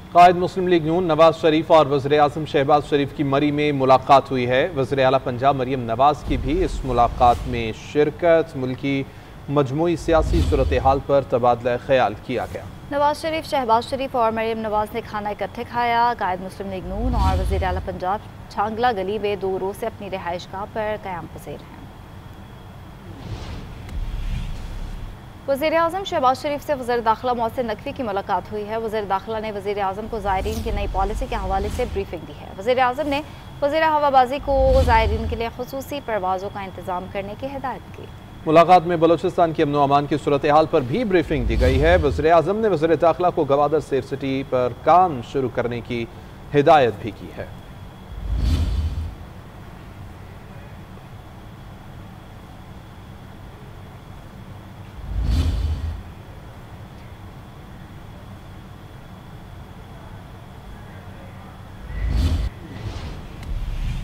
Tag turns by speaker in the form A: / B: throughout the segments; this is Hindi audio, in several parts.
A: कायद मुस्लिम लीग नून नवाज शरीफ और वज़ीर आज़म शहबाज शरीफ की मरी में मुलाकात हुई है। वज़ीर आला पंजाब मरियम नवाज की भी इस मुलाकात में शिरकत। मुल्की मजमूई सियासी सूरत हाल पर तबादला ख्याल किया गया।
B: नवाज शरीफ, शहबाज शरीफ और मरियम नवाज ने खाना इकट्ठे खाया। कायद मुस्लिम लीग नून और वज़ीर आला पंजाब छांगला गली में 2 रोज़ से अपनी रिहाइशगाह पर क़याम पज़ीर हैं। वज़ीर आज़म शहबाज शरीफ से वज़ीर दाखिला मोहसिन नकवी की मुलाकात हुई है। वज़ीर दाखिला ने वज़ीर आज़म को ज़ायरीन की नई पॉलिसी के हवाले से ब्रीफिंग दी है। वज़ीर आज़म ने वज़ीर हवाबाजी को ज़ायरीन के लिए खुसूसी परवाज़ों का इंतज़ाम करने की हिदायत की।
A: मुलाकात में बलोचिस्तान के अमन अमान की सूरत हाल पर भी ब्रीफिंग दी गई है। वज़ीर आज़म ने वज़ीर दाखिला को गवादर सेफ सिटी पर काम शुरू करने की हिदायत भी की है।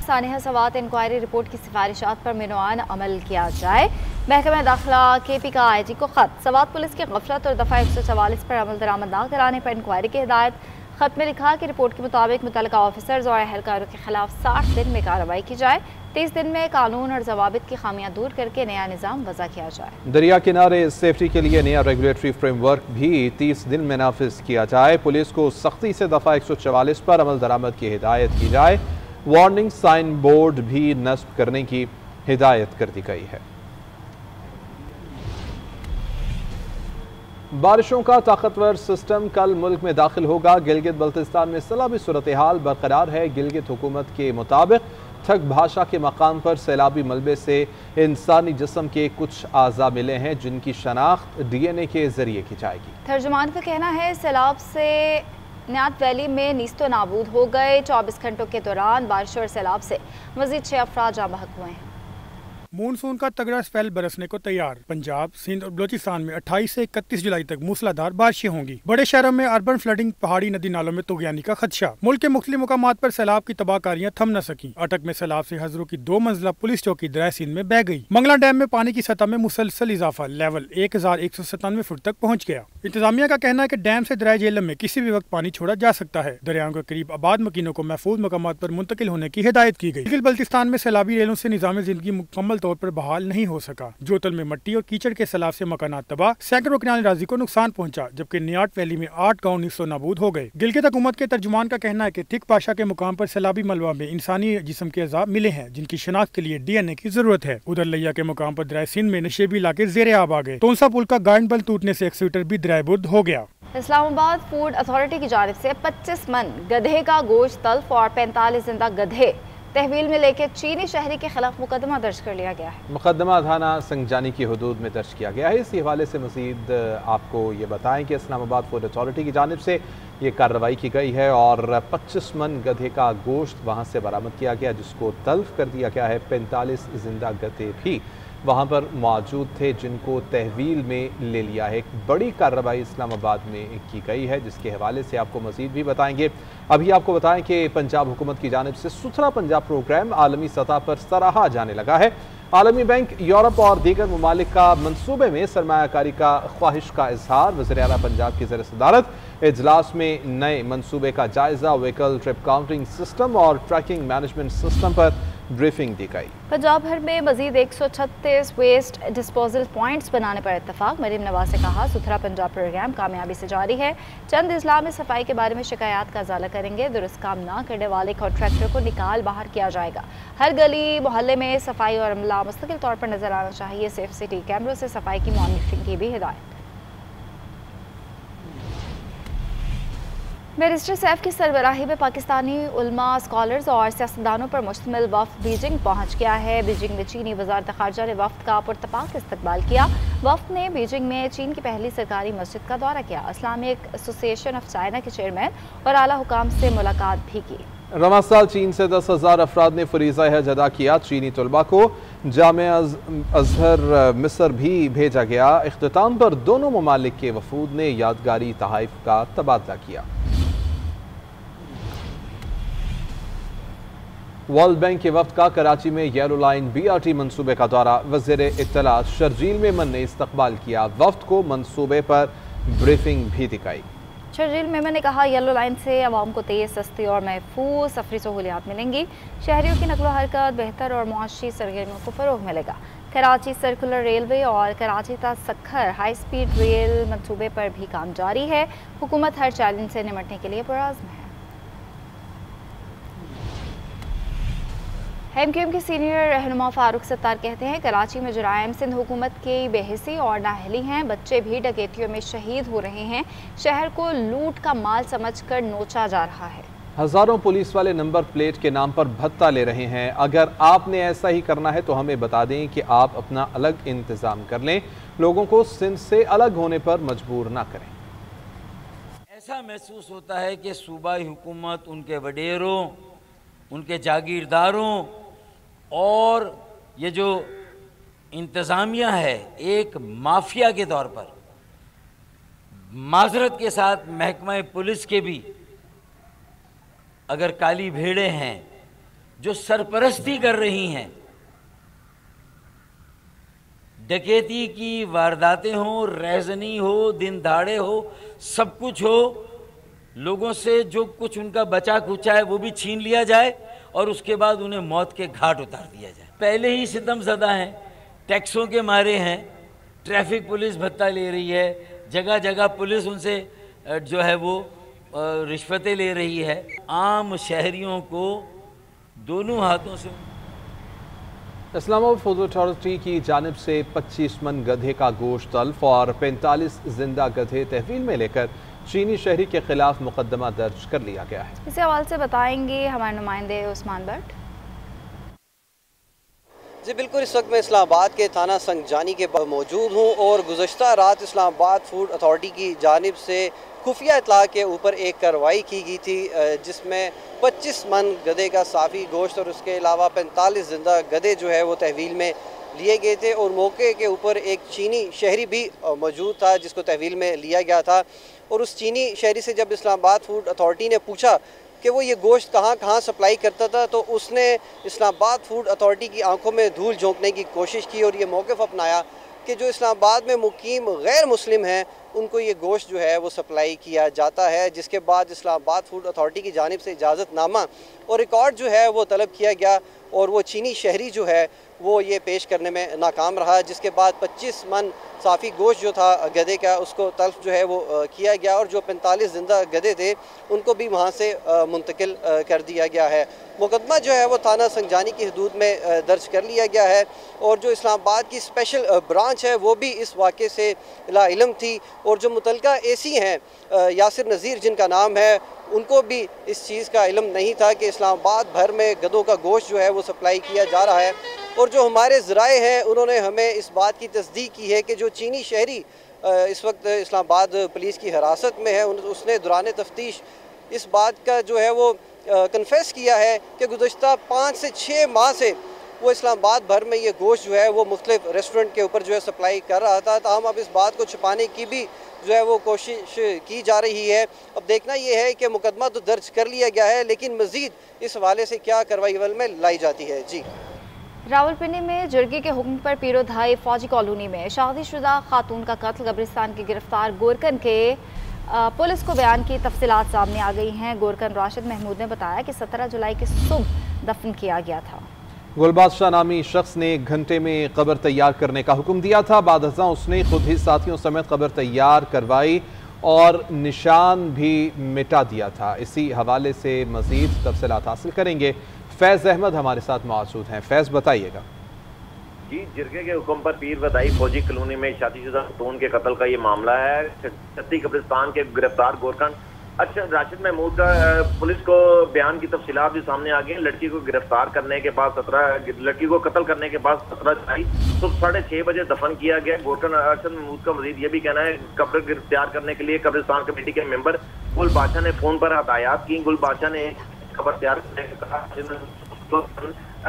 B: सानिया सवात इंक्वायरी रिपोर्ट की सिफारिशात पर मिनवान अमल किया जाए। महकमा दाखिला KP का IG को खत। सवात पुलिस की गफलत और दफ़ा 144 पर अमल दरामद न कराने पर इंक्वायरी की हिदायत। खत में लिखा कि रिपोर्ट के मुताबिक मुतल्लिका ऑफिसर्स और अहलकारों के खिलाफ 60 दिन में कार्रवाई की जाए। 30 दिन में कानून और जवाबित की खामियां दूर करके नया निज़ाम वज़ा किया जाए।
A: दरिया किनारे सेफ्टी के लिए नया रेगुलेटरी फ्रेमवर्क भी 30 दिन में नाफिज किया जाए। पुलिस को सख्ती से दफ़ा 144 पर अमल दरामद की हिदायत की जाए। वार्निंग साइन बोर्ड भी नस्ब करने की हिदायत कर दी गई है। बारिशों का ताकतवर सिस्टम कल मुल्क में दाखिल होगा। गिलगित बल्तिस्तान में सैलाबी सूरत हाल बरकरार है। गिलगित हुकूमत के मुताबिक थक भाषा के मकाम पर सैलाबी मलबे से इंसानी जिस्म के कुछ आज़ा मिले हैं, जिनकी शनाख्त DNA के जरिए की जाएगी।
B: तर्जुमान का कहना है सैलाब से न्यात वैली में नीस्तो नाबूद हो गए। 24 घंटों के दौरान बारिश और सैलाब से मजीद 6 अफराद जाँ बहक हुए हैं।
C: मानसून का तगड़ा स्पेल बरसने को तैयार। पंजाब, सिंध और बलोचिस्तान में 28 से 31 जुलाई तक मूसलाधार बारिशें होंगी। बड़े शहरों में अर्बन फ्लडिंग, पहाड़ी नदी नालों में तुगयानी का खदशा। मुल्क के मुख्तलिफ मुकामात पर सैलाब की तबाहकारियां थम न सकी। अटक में सैलाब से हजरों की 2 मंजिला पुलिस चौकी दरिया सिंध में बह गई। मंगला डैम में पानी की सतह में मुसलसल इजाफा, लेवल 1197 फुट तक पहुँच गया। इंतजामिया का कहना है कि डैम से दरिया झेलम में किसी भी वक्त पानी छोड़ा जा सकता है। दरियाओं के करीब आबाद मकीनों को महफूज मकामात पर मुंतकिल होने की हिदायत की गई। बल्तिस्तान में सैलाबी रेलों से निजाम जिंदगी मुकम्मल तौर पर बहाल नहीं हो सका। जोतल में मट्टी और कीचड़ के सैलाब से मकानात तबाह, सैकड़ों कनाल राजी को नुकसान पहुंचा, जबकि नियाट वैली में 8 गाँव नीस्तो नाबूद हो गए। गिलगित हुकूमत के तर्जुमान का कहना है कि थिक पाशा के मुकाम पर सैलाबी मलबा में इंसानी जिस्म के अज़ा मिले हैं, जिनकी शनाख्त के लिए DNA की जरूरत है। उधर लिया के मुकाम पर दरिया सिंध में नशेबी इलाके जेरे आब आ गए। तोंसा पुल का गार्ड बल टूटने से एक्सीटर भी दरिया बुर्द हो गया।
B: इस्लामाबाद फूड अथॉरिटी की जानिब से 25 मन गधे का गोश्त तल्फ और 45 जिंदा गधे तहवील में लेकर चीनी शहरी के खिलाफ मुकदमा दर्ज कर लिया गया है।
A: मुकदमा थाना संगजानी की हदूद में दर्ज किया गया है। इसी हवाले से मजीद आपको ये बताएं कि इस्लामाबाद फूड अथॉरिटी की जानिब से ये कार्रवाई की गई है और 25 मन गधे का गोश्त वहाँ से बरामद किया गया, जिसको तल्फ कर दिया गया है। 45 जिंदा गधे भी वहाँ पर मौजूद थे, जिनको तहवील में ले लिया है। एक बड़ी कार्रवाई इस्लामाबाद में की गई है, जिसके हवाले से आपको मज़ीद भी बताएंगे। अभी आपको बताएं कि पंजाब हुकूमत की जानिब से सुथरा पंजाब प्रोग्राम आलमी सतह पर सराहा जाने लगा है। आलमी बैंक, यूरोप और दीगर ममालिक का मनसूबे में सरमायाकारी का ख्वाहिश का इजहार। वज़ीर आला पंजाब की ज़ेर सदारत इजलास में नए मनसूबे का जायजा, व्हीकल ट्रिप काउंटिंग सिस्टम और ट्रैकिंग मैनेजमेंट सिस्टम पर ब्रीफिंग दी गई।
B: पंजाब भर में मजीद 136 वेस्ट डिस्पोजल पॉइंट्स बनाने पर इत्तफाक। मरीम नवाज ने कहा सुथरा पंजाब प्रोग्राम कामयाबी से जारी है। चंद अजला में सफाई के बारे में शिकायत का इजाला करेंगे। दुरुस्त काम न करने वाले कॉन्ट्रैक्टर को निकाल बाहर किया जाएगा। हर गली मोहल्ले में सफाई और अमला मुस्तकिल तौर पर नजर आना चाहिए। सेफ सिटी कैमरों से सफाई की मॉनिटरिंग की भी हिदायत। बैरिस्टर सैफ की सरबराही में पाकिस्तानी उलमा, स्कॉलर्स और सियासतदानों पर मुश्तमिल वफ्द बीजिंग पहुंच गया है। बीजिंग में चीनी वज़ारत ख़ारजा ने वफ्द का पुरतपाक इस्तकबाल किया। वफ्द ने बीजिंग में चीन की पहली सरकारी मस्जिद का दौरा किया। इस्लामिक एसोसिएशन ऑफ चाइना के चेयरमैन और आला हुकाम से मुलाकात भी की।
A: रवां साल चीन से 10,000 अफराद ने फरीज़ा हज अदा किया। चीनी तलबा को जामिया अज़हर मिस्र भी भेजा गया। इख्तिताम पर दोनों ममालिक के वफूद ने यादगारी तहाइफ का तबादला किया। वर्ल्ड बैंक के वफ्द का कराची में येलो लाइन BRT मनसूबे का दौरा। वज़ीर इत्तलात शर्जील मेमन ने इस्तकबाल किया। वफ्द को मनसूबे पर ब्रीफिंग भी दिखाई।
B: शर्जील मेमन ने कहा, येलो लाइन से आवाम को तेज़, सस्ती और महफूज सफरी सहूलियात मिलेंगी। शहरियों की नकलो हरकत बेहतर और मुआशी सरगर्मियों को फ़रोग मिलेगा। कराची सर्कुलर रेलवे और कराची ता सखर हाई स्पीड रेल मंसूबे पर भी काम जारी है। हुकूमत हर चैलेंज से निमटने के लिए पुरअज़्म है। MQM के सीनियर रहनुमा फारूक सत्तार कहते हैं, कराची में जुराइम सिंध हुकूमत की बेहिसी और नाअहली हैं। बच्चे भी डकैतियों में शहीद हो रहे हैं। शहर को लूट का माल समझकर नोचा जा रहा है।
A: हजारों पुलिस वाले नंबर प्लेट के नाम पर भत्ता ले रहे हैं। अगर आपने ऐसा ही करना है तो हमें बता दें कि आप अपना अलग इंतजाम कर लें। लोगों को सिंध से अलग होने पर मजबूर ना करें।
D: ऐसा महसूस होता है कि सूबाई हुकूमत, उनके वडेरों, उनके जागीरदारों और ये जो इंतज़ामिया है, एक माफिया के तौर पर, माजरत के साथ महकमा पुलिस के भी अगर काली भेड़ें हैं जो सरपरस्ती कर रही हैं, डकैती की वारदातें हो, रहजनी हो, दिन दहाड़े हो, सब कुछ हो, लोगों से जो कुछ उनका बचा खुचा है वो भी छीन लिया जाए और उसके बाद उन्हें मौत के घाट उतार दिया जाए। पहले ही सितमज़दा हैं, टैक्सों के मारे हैं, ट्रैफिक पुलिस भत्ता ले रही है, जगह जगह पुलिस उनसे जो है वो रिश्वतें ले रही है। आम शहरियों को दोनों हाथों से
A: इस्लामाबाद फूड अथॉरिटी की जानिब से 25 मन गधे का गोश्त तल्फ और 45 जिंदा गधे तहवील में लेकर चीनी शहरी के खिलाफ मुकदमा दर्ज कर लिया गया है।
B: इस हवाले से बताएंगे हमारे नुमाइंदे उस्मान भट्ट।
E: जी बिल्कुल, इस वक्त मैं इस्लामाबाद के थाना संगजानी के मौजूद हूँ और गुज़श्ता रात इस्लामाबाद फूड अथॉरिटी की जानिब से खुफिया इतला के ऊपर एक कार्रवाई की गई थी, जिसमें 25 मन गधे का साफ़ी गोश्त और उसके अलावा 45 जिंदा गधे जो है वो तहवील में लिए गए थे। और मौके के ऊपर एक चीनी शहरी भी मौजूद था जिसको तहवील में लिया गया था। और उस चीनी शहरी से जब इस्लामाबाद फूड अथॉरिटी ने पूछा कि वो ये गोश्त कहाँ कहाँ सप्लाई करता था, तो उसने इस्लामाबाद फूड अथॉरिटी की आंखों में धूल झोंकने की कोशिश की और ये मौक़िफ़ अपनाया कि जो इस्लामाबाद में मुकीम गैर मुस्लिम हैं उनको ये गोश्त जो है वो सप्लाई किया जाता है। जिसके बाद इस्लामाबाद फूड अथॉरिटी की जानिब से इजाज़तनामा और रिकॉर्ड जो है वो तलब किया गया और वो चीनी शहरी जो है वो ये पेश करने में नाकाम रहा। जिसके बाद 25 मन साफ़ी गोश्त जो था गधे का उसको तल्फ जो है वो किया गया और जो 45 जिंदा गधे थे उनको भी वहाँ से मुंतकिल कर दिया गया है। मुकदमा जो है वो थाना संगजानी की हदूद में दर्ज कर लिया गया है और जो इस्लामाबाद की स्पेशल ब्रांच है वो भी इस वाक़े से ला इल्म थी और जो मुतलका एसी हैं यासिर नज़ीर जिनका नाम है, उनको भी इस चीज़ का इल्म नहीं था कि इस्लामाबाद भर में गधों का गोश्त जो है वो सप्लाई किया जा रहा है। और जो हमारे ज़राए हैं उन्होंने हमें इस बात की तस्दीक की है कि जो चीनी शहरी इस वक्त इस्लामाबाद पुलिस की हिरासत में है, उसने दौरान तफ्तीश इस बात का जो है वो कन्फेस किया है कि गुज़श्ता 5 से 6 माह से वो इस्लामाबाद भर में ये गोश्त जो है वो मुख्तलिफ रेस्टोरेंट के ऊपर जो है सप्लाई कर रहा था। ताहम अब इस बात को छुपाने की भी जो है वो कोशिश की जा रही है। अब देखना ये है कि मुकदमा तो दर्ज कर लिया गया है, लेकिन मज़ीद इस हवाले से क्या कार्रवाई अमल में लाई जाती है। जी,
B: रावलपिंडी में जरगी के हुक्म पर पीरोधाई फौजी कॉलोनी में शादीशुदा खातून का कत्ल, कब्रिस्तान के गिरफ्तार गोरकन के पुलिस को बयान की तफसीलात सामने आ गई हैं। गोरकन राशिद महमूद ने बताया कि 17 जुलाई की सुबह दफन किया गया था।
A: गुलबादशाह नामी शख्स ने 1 घंटे में कब्र तैयार करने का हुक्म दिया था। बाद अज़ां उसने खुद ही साथियों समेत कब्र तैयार करवाई और निशान भी मिटा दिया था। इसी हवाले से मज़ीद तफसीलात हासिल करेंगे। फैज़ अहमद हमारे साथ मौजूद हैं। फैज़, बताइएगा।
F: जी, जिरगे के हुक्म पर पीर बदाई फौजी कॉलोनी में शादीशुदा खातून के कत्ल का ये मामला है। छत्ती कब्रिस्तान के गिरफ्तार गोरकन राशिद महमूद का पुलिस को बयान की तफसीलात भी सामने आ गई। लड़की को गिरफ्तार करने के बाद 17 लड़की को कत्ल करने के बाद 17 जुलाई सुबह 6:30 बजे दफन किया गया। गोरकन राशिद महमूद का मजीद ये भी कहना है कब्र तैयार करने के लिए कब्रिस्तान कमेटी के मेंबर गुल बादशाह ने फोन पर हदायत की। गुल बादशाह ने खबर तैयार करने का कहा।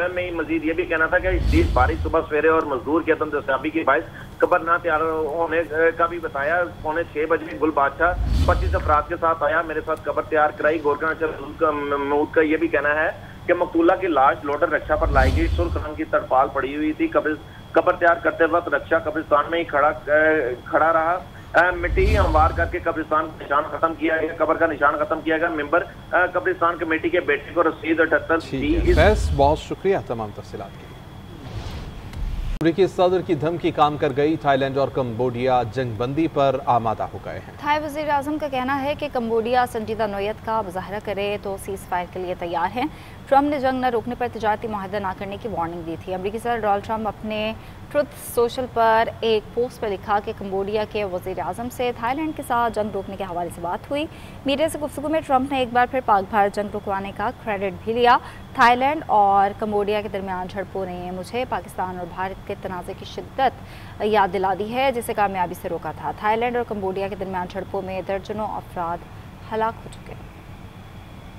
F: में मजीद ये भी कहना था कि शदीद बारिश सुबह सवेरे और मजदूर की अदम दस्तियाबी की बायस खबर ना तैयार होने का भी बताया। 6:45 बजे गुल बादशाह 25 अफराद के साथ आया, मेरे साथ खबर तैयार कराई। गोरकन महमूद का ये भी कहना है कि मकतूला की लाश लोडर रक्षा पर लाई गई। सुर्ख रंग की तरपाल पड़ी हुई थी। खबर तैयार करते वक्त रक्षा कब्रिस्तान में ही खड़ा रहा। मिट्टी हमवार करके कब्रिस्तान का निशान खत्म किया गया, कब्र का निशान खत्म किया गया। मेंबर कब्रिस्तान कमेटी के बेटे को रसीद 78
A: बहुत शुक्रिया तमाम तफसीलात के लिए। अमेरिकी सदर की धमकी काम कर गई, थाईलैंड और कंबोडिया जंगबंदी पर आमादा हो गए हैं।
B: थाई वज़ीर आज़म का कहना है कि कंबोडिया संजीदा नोयत का मुजाहरा करे तो सीज़ फायर के लिए तैयार हैं। ट्रंप ने जंग न रोकने पर तिजारती मुआहदा न करने की वार्निंग दी थी। अमेरिकी सदर डोनाल्ड ट्रंप अपने ट्रुथ सोशल पर एक पोस्ट पर लिखा कि कंबोडिया के वज़ीर आज़म से थाईलैंड के साथ जंग रोकने के हवाले से बात हुई। मीडिया से गुफ्तगू में ट्रंप ने एक बार फिर पाक भारत जंग रुकवाने का क्रेडिट भी लिया। थाईलैंड और कंबोडिया के दरमियान झड़पों ने मुझे पाकिस्तान और भारत के तनाज़े की शिद्दत याद दिला दी है जिसे कामयाबी से रोका था। थाईलैंड और कंबोडिया के दरमियान झड़पों में दर्जनों अफराद हलाक हो चुके हैं।